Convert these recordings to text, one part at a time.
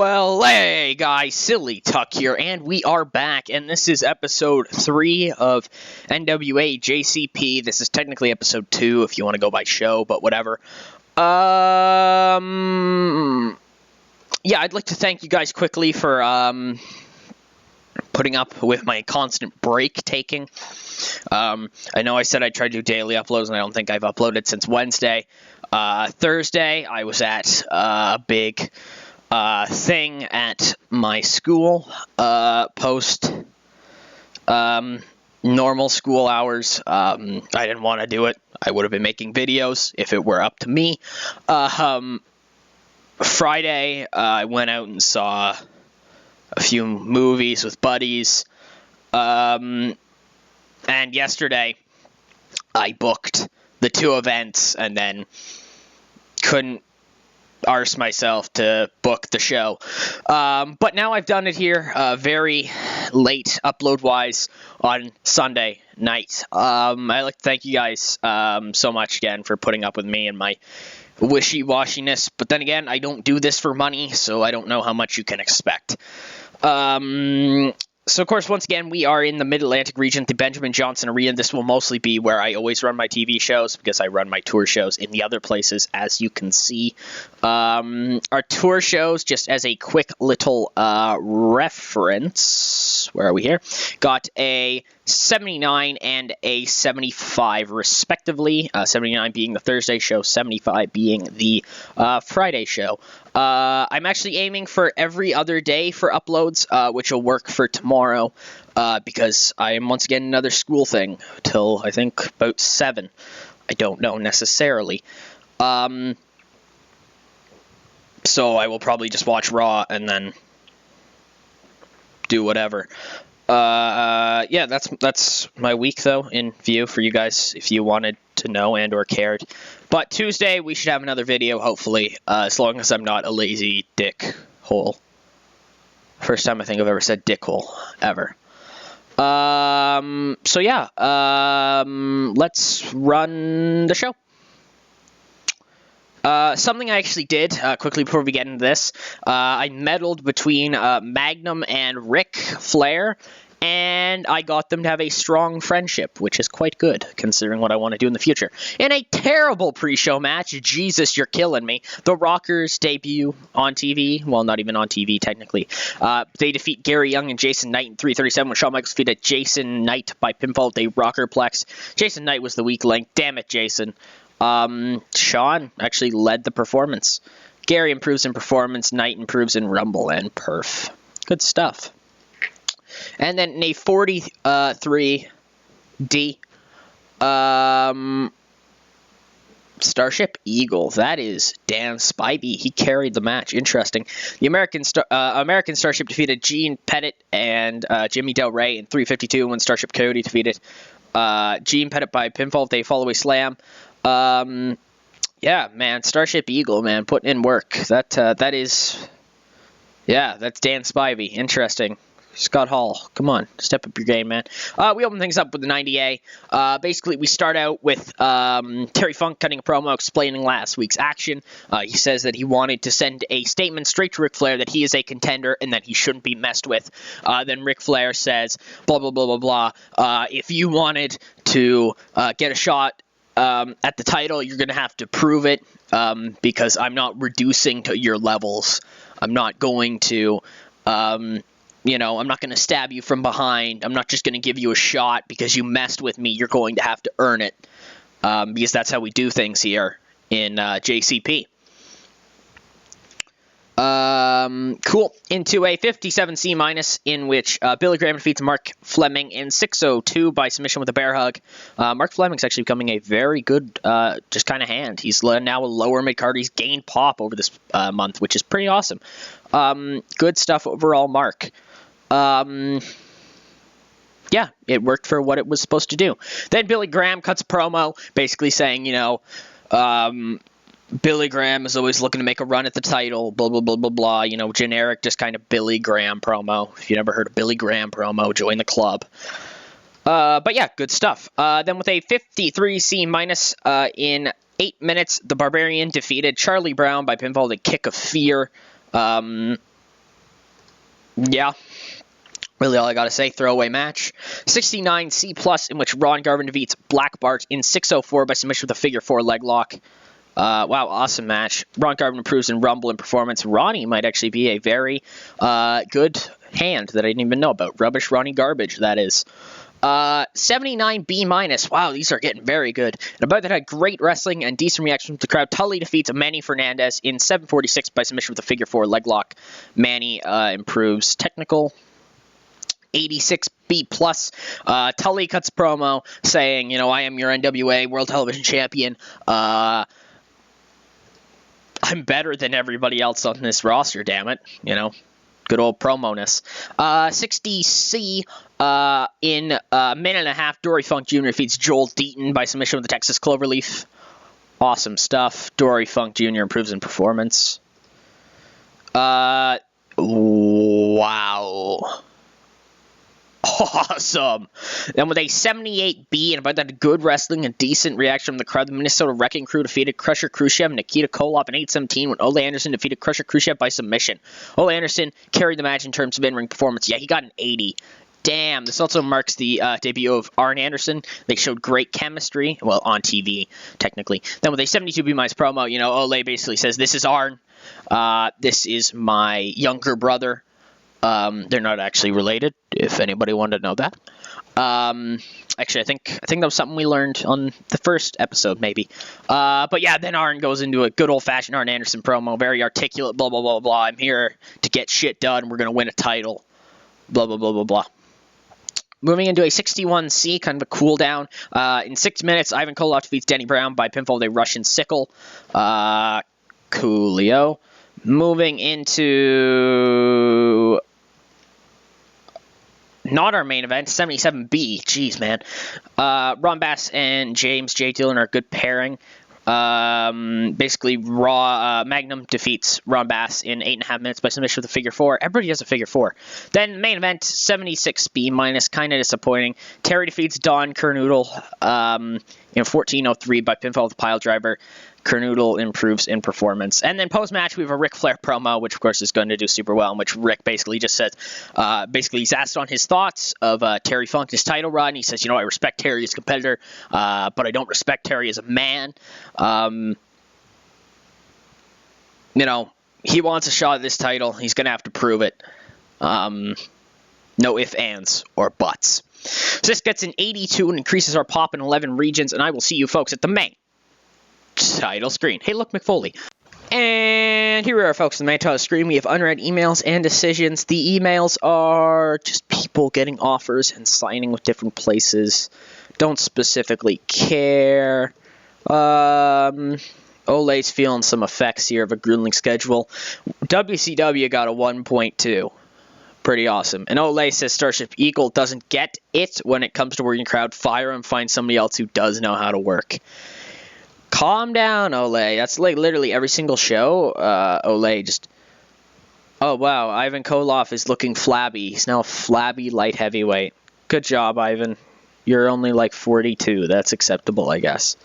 Well, hey guys, Silly Tuck here, and we are back, and this is episode 3 of NWA JCP. This is technically episode 2 if you want to go by show, but whatever. Yeah, I'd like to thank you guys quickly for putting up with my constant break taking. I know I said I'd try to do daily uploads, and I don't think I've uploaded since Wednesday. Thursday, I was at a big thing at my school, post normal school hours. I didn't want to do it. I would have been making videos if it were up to me. Friday, I went out and saw a few movies with buddies. And yesterday, I booked the 2 events and then couldn't arse myself to book the show. But now I've done it here very late upload-wise on Sunday night. I'd like to thank you guys so much again for putting up with me and my wishy-washiness. But then again, I don't do this for money, so I don't know how much you can expect. So, of course, once again, we are in the Mid-Atlantic region at the Benjamin Johnson Arena. This will mostly be where I always run my TV shows because I run my tour shows in the other places, as you can see. Our tour shows, just as a quick little reference, where are we here? Got a 79 and a 75, respectively. 79 being the Thursday show, 75 being the Friday show. I'm actually aiming for every other day for uploads, which will work for tomorrow, because I am once again another school thing till I think about 7. I don't know necessarily. So I will probably just watch Raw and then do whatever. Yeah, that's my week though in view for you guys if you wanted to know and or cared. But Tuesday we should have another video hopefully, as long as I'm not a lazy dick hole. First time I think I've ever said dick hole ever. So yeah, let's run the show. Something I actually did, quickly before we get into this, I meddled between Magnum and Ric Flair, and I got them to have a strong friendship, which is quite good, considering what I want to do in the future. In a terrible pre-show match, Jesus, you're killing me, the Rockers debut on TV, well, not even on TV, technically. They defeat Gary Young and Jason Knight in 3:37 when Shawn Michaels defeated Jason Knight by pinfall at a Rockerplex. Jason Knight was the weak link. Damn it, Jason. Shawn actually led the performance. Gary improves in performance, Knight improves in Rumble and Perf. Good stuff. And then in a 43D, Starship Eagle. That is Dan Spivey. He carried the match. Interesting. The American Starship defeated Gene Pettit and Jimmy Del Rey in 3:52 when Starship Coyote defeated Gene Pettit by pinfall with a follow-away slam. Yeah, man, Starship Eagle, man, putting in work. That is, yeah, that's Dan Spivey. Interesting. Scott Hall, come on, step up your game, man. We open things up with the 90A. Basically, we start out with Terry Funk cutting a promo explaining last week's action. He says that he wanted to send a statement straight to Ric Flair that he is a contender and that he shouldn't be messed with. Then Ric Flair says, blah, blah, blah, blah, blah. If you wanted to get a shot at the title, you're going to have to prove it, because I'm not reducing to your levels. I'm not going to, I'm not going to stab you from behind. I'm not just going to give you a shot because you messed with me. You're going to have to earn it, because that's how we do things here in JCP. Cool. Into a 57C- in which Billy Graham defeats Mark Fleming in 6:02 by submission with a bear hug. Mark Fleming's actually becoming a very good just kind of hand. He's now a lower mid-card. He's gained pop over this month, which is pretty awesome. Good stuff overall, Mark. Yeah, it worked for what it was supposed to do. Then Billy Graham cuts a promo basically saying, Billy Graham is always looking to make a run at the title, blah, blah, blah, blah, blah. Generic, just kind of Billy Graham promo. If you never heard a Billy Graham promo, join the club. But yeah, good stuff. Then with a 53C- in 8 minutes, the Barbarian defeated Charlie Brown by pinfall with a kick of fear. Yeah. Really all I gotta say, throwaway match. 69C+, in which Ron Garvin defeats Black Bart in 6:04 by submission with a figure 4 leg lock. Wow, awesome match. Ron Garvin improves in Rumble and performance. Ronnie might actually be a very good hand that I didn't even know about. Rubbish Ronnie Garbage, that is. 79B-. Wow, these are getting very good. And about that had great wrestling and decent reaction from the crowd. Tully defeats Manny Fernandez in 7:46 by submission with a figure 4 leg lock. Manny improves technical. 86B+. Tully cuts promo saying, you know, I am your NWA World Television Champion. I'm better than everybody else on this roster, damn it. You know, good old promo-ness. 60C, in a minute and a half, Dory Funk Jr. defeats Joel Deaton by submission with the Texas Cloverleaf. Awesome stuff. Dory Funk Jr. improves in performance. Wow. Awesome. Then with a 78B and about that good wrestling and decent reaction from the crowd, the Minnesota Wrecking Crew defeated Crusher Khrushchev and Nikita Koloff in 8:17 when Ole Anderson defeated Crusher Khrushchev by submission. Ole Anderson carried the match in terms of in-ring performance. Yeah, he got an 80. Damn, this also marks the debut of Arn Anderson. They showed great chemistry. Well, on TV, technically. Then with a 72B- promo, you know, Ole basically says, this is Arn. This is my younger brother. They're not actually related, if anybody wanted to know that. Actually, I think that was something we learned on the first episode, maybe. But yeah, then Arn goes into a good old-fashioned Arn Anderson promo, very articulate, blah, blah, blah, blah. I'm here to get shit done. We're going to win a title. Blah, blah, blah, blah, blah. Moving into a 61C, kind of a cool down. In 6 minutes, Ivan Koloff defeats Denny Brown by pinfall with a Russian sickle. Coolio. Moving into not our main event, 77B. Jeez, man. Ron Bass and James J. Dillon are a good pairing. Basically, Magnum defeats Ron Bass in 8.5 minutes by submission with a figure 4. Everybody has a figure 4. Then main event, 76B-, kind of disappointing. Terry defeats Don Kernoodle in 14:03 by pinfall with a pile driver. Kernoodle improves in performance. And then post-match, we have a Ric Flair promo, which, of course, is going to do super well, in which Rick basically just says, he's asked on his thoughts of Terry Funk, his title run. He says, you know, I respect Terry as a competitor, but I don't respect Terry as a man. You know, he wants a shot at this title. He's going to have to prove it. No ifs, ands, or buts. So this gets an 82 and increases our pop in 11 regions, and I will see you folks at the main title screen. Hey, look, McFoley. And here we are, folks, on the main title screen. We have unread emails and decisions. The emails are just people getting offers and signing with different places. Don't specifically care. Ole's feeling some effects here of a grueling schedule. WCW got a 1.2. Pretty awesome. And Ole says Starship Eagle doesn't get it when it comes to working crowd. Fire him, find somebody else who does know how to work. Calm down, Ole. That's like literally every single show. Ole just... Oh, wow. Ivan Koloff is looking flabby. He's now a flabby light heavyweight. Good job, Ivan. You're only like 42. That's acceptable, I guess.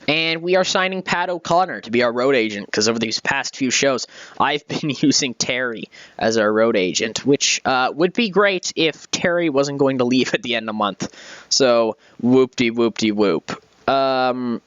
And we are signing Pat O'Connor to be our road agent, because over these past few shows, I've been using Terry as our road agent, which would be great if Terry wasn't going to leave at the end of the month. So, whoop-de-whoop-de-whoop. And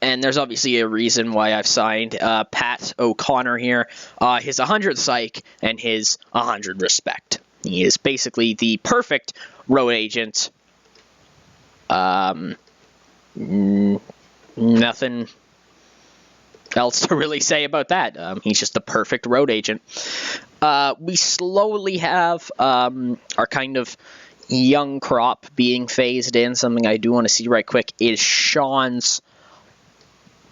there's obviously a reason why I've signed Pat O'Connor here. His 100 psych and his 100 respect. He is basically the perfect road agent. Nothing else to really say about that. He's just the perfect road agent. We slowly have our kind of young crop being phased in. Something I do want to see right quick is Shawn's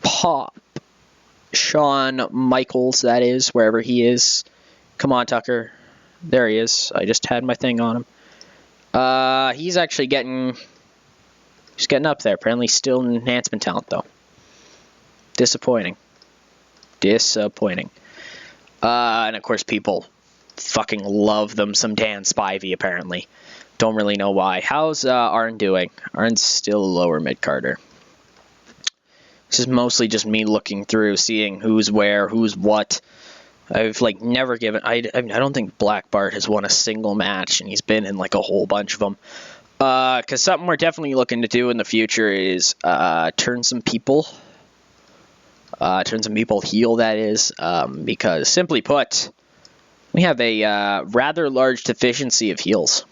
pop. Shawn Michaels, that is, wherever he is. Come on, Tucker. There he is. I just had my thing on him. He's actually getting... He's getting up there. Apparently still an enhancement talent, though. Disappointing. Disappointing. And, of course, people fucking love them some Dan Spivey, apparently. Don't really know why. How's Arn doing? Arn's still a lower mid-carder. This is mostly just me looking through, seeing who's where, who's what. I've, like, never given... I don't think Black Bart has won a single match, and he's been in, like, a whole bunch of them. Because something we're definitely looking to do in the future is turn some people heel, that is. Because, simply put, we have a rather large deficiency of heels.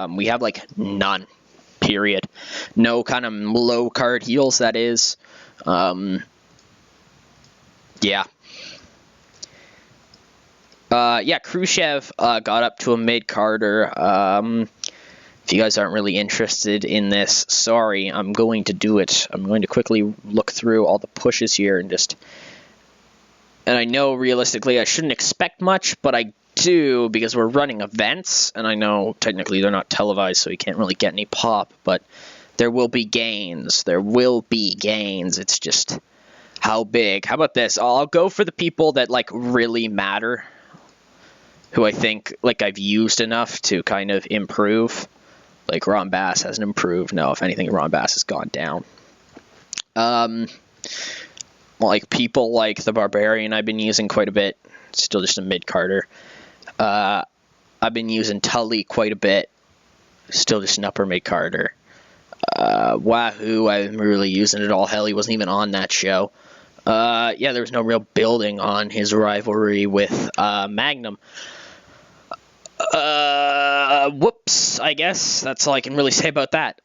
We have, like, none. Period. No kind of low-card heels, that is. Yeah. Yeah, Khrushchev got up to a mid-carder. If you guys aren't really interested in this, sorry, I'm going to do it. I'm going to quickly look through all the pushes here and just... And I know, realistically, I shouldn't expect much, but I do, because we're running events, and I know, technically, they're not televised, so you can't really get any pop, but there will be gains. There will be gains. It's just... How big? How about this? I'll go for the people that, like, really matter. Who I think, like, I've used enough to kind of improve. Like, Ron Bass hasn't improved. No, if anything, Ron Bass has gone down. Like, people like the Barbarian I've been using quite a bit. Still just a mid-carder. I've been using Tully quite a bit. Still just an upper mid-carder. Wahoo, I haven't really using it all. Hell, he wasn't even on that show. Yeah, there was no real building on his rivalry with Magnum. Whoops, I guess. That's all I can really say about that.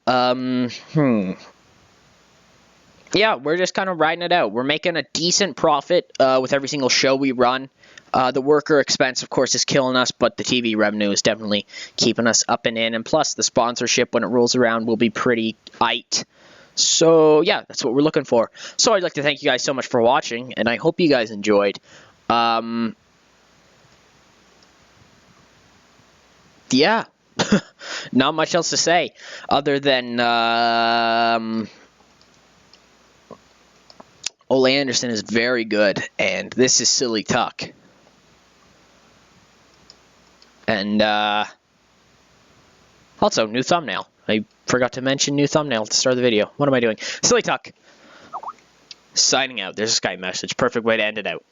Yeah, we're just kind of riding it out. We're making a decent profit with every single show we run. The worker expense, of course, is killing us, but the TV revenue is definitely keeping us up and in. And plus, the sponsorship, when it rolls around, will be pretty tight. So, yeah, that's what we're looking for. So, I'd like to thank you guys so much for watching, and I hope you guys enjoyed. Yeah, not much else to say other than Ole Anderson is very good, and this is Silly Tuck. And also, new thumbnail. I forgot to mention new thumbnail at the start of the video. What am I doing? Silly Tuck. Signing out. There's a Skype message. Perfect way to end it out.